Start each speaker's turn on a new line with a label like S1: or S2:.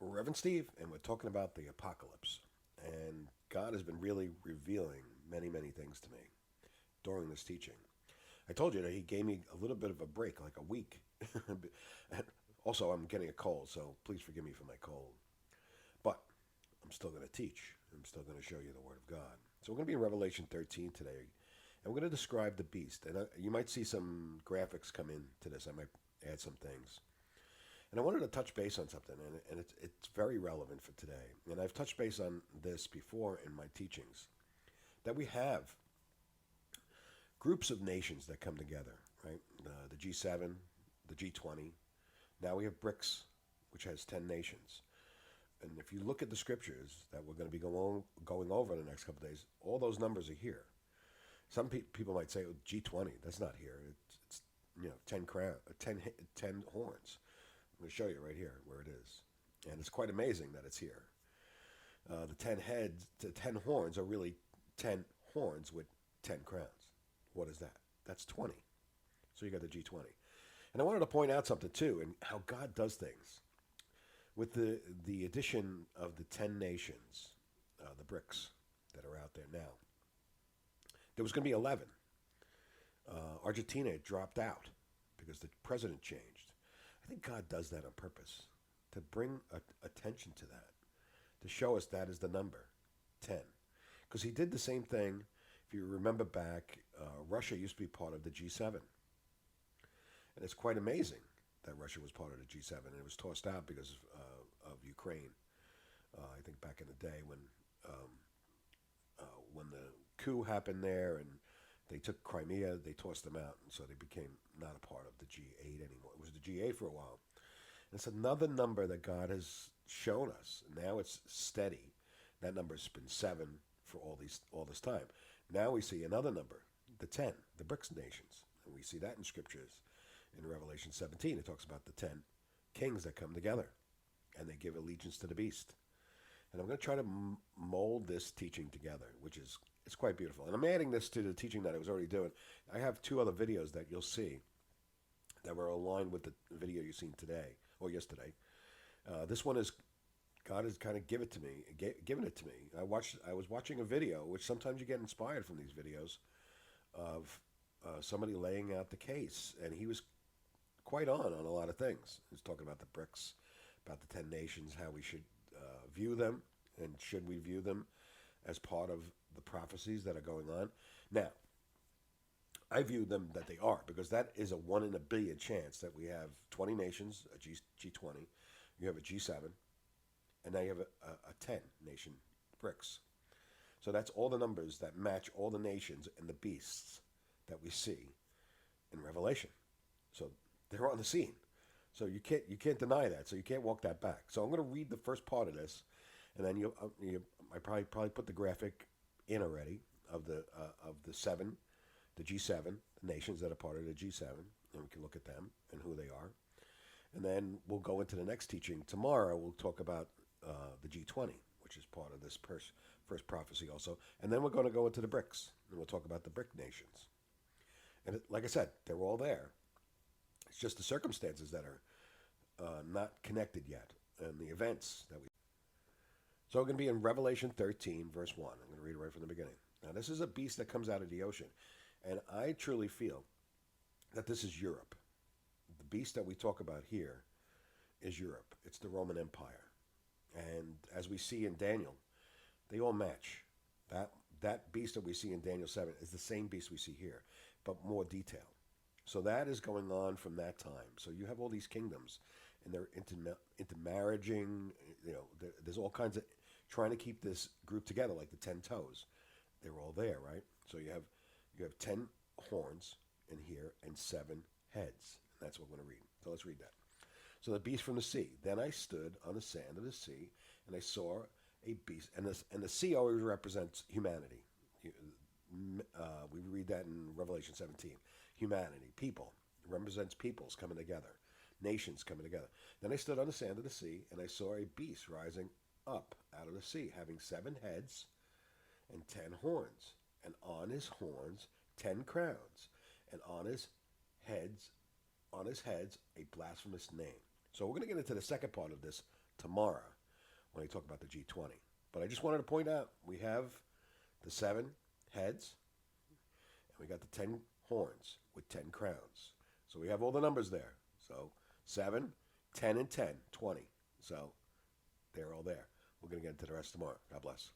S1: Reverend Steve, and we're talking about the apocalypse. And God has been really revealing many, many things to me during this teaching. I told you that He gave me a little bit of a break, like a week. And also, I'm getting a cold, so please forgive me for my cold. But I'm still going to teach. I'm still going to show you the Word of God. So we're going to be in Revelation 13 today, and we're going to describe the beast. And you might see some graphics come into this. I might add some things. And I wanted to touch base on something, and it's very relevant for today. And I've touched base on this before in my teachings that we have groups of nations that come together, right? The G7, the G20. Now we have BRICS, which has 10 nations. And if you look at the scriptures that we're going to be going over in the next couple of days, all those numbers are here. Some people might say, oh, G20, that's not here. It's 10, 10 horns. I'm going to show you right here where it is. And it's quite amazing that it's here. The 10 heads, the 10 horns are really 10 horns with 10 crowns. What is that? That's 20. So you got the G20. And I wanted to point out something too, and how God does things. With the addition of the 10 nations, the BRICS that are out there now, there was going to be 11. Argentina dropped out because the president changed. I think God does that on purpose to bring attention to that, to show us that is the number 10. Because he did the same thing. If you remember back, Russia used to be part of the G7. And it's quite amazing that Russia was part of the G7. And it was tossed out because of Ukraine. I think back in the day um, when the coup happened there and they took Crimea, they tossed them out. And so they became not a part of the G8 anymore. It was the G8 for a while. And it's another number that God has shown us. Now it's steady. That number's been 7 for all this time. Now we see another number, the 10, the BRICS nations. And we see that in scriptures. In Revelation 17, it talks about the 10 kings that come together and they give allegiance to the beast. And I'm going to try to mold this teaching together, which is it's quite beautiful. And I'm adding this to the teaching that I was already doing. I have 2 other videos that you'll see that were aligned with the video you've seen today or yesterday. This one is God has kind of given it to me. I was watching a video, which sometimes you get inspired from these videos of somebody laying out the case, and he was quite on a lot of things. He was talking about the BRICS, about the 10 nations, how we should view them, and should we view them as part of the prophecies that are going on. Now, I view them that they are, because that is a 1 in a billion chance that we have 20 nations, a G20, you have a G7, and now you have a 10 nation BRICS. So that's all the numbers that match all the nations and the beasts that we see in Revelation. So they're on the scene. So you can't deny that. So you can't walk that back. So I'm going to read the first part of this, and then I probably put the graphic in already of the 7, the G7, the nations that are part of the G7, and we can look at them and who they are. And then we'll go into the next teaching tomorrow. We'll talk about the G20, which is part of this first prophecy also. And then we're going to go into the BRICS, and we'll talk about the BRIC nations. And like I said, they're all there. It's just the circumstances that are not connected yet, and the events that we. So we're going to be in Revelation 13, verse 1. I'm going to read it right from the beginning. Now, this is a beast that comes out of the ocean, and I truly feel that this is Europe. The beast that we talk about here is Europe. It's the Roman Empire. And as we see in Daniel, they all match. That beast that we see in Daniel 7 is the same beast we see here, but more detail. So that is going on from that time. So you have all these kingdoms, and they're intermarrying. There's all kinds of trying to keep this group together, like the 10 toes. They're all there, right? So you have 10 horns in here and 7 heads. And that's what we're going to read. So let's read that. So the beast from the sea. Then I stood on the sand of the sea, and I saw a beast. And the sea always represents humanity. We read that in Revelation 17. Humanity, people. It represents peoples coming together, nations coming together. Then I stood on the sand of the sea, and I saw a beast rising up out of the sea, having 7 heads and 10 horns, and on his horns 10 crowns, and heads on his heads a blasphemous name. So we're going to get into the second part of this tomorrow when I talk about the G20. But I just wanted to point out we have the 7 heads and we got the 10 horns with 10 crowns. So we have all the numbers there. So 7, 10, and 10, 20. So they're all there. We're going to get into the rest tomorrow. God bless.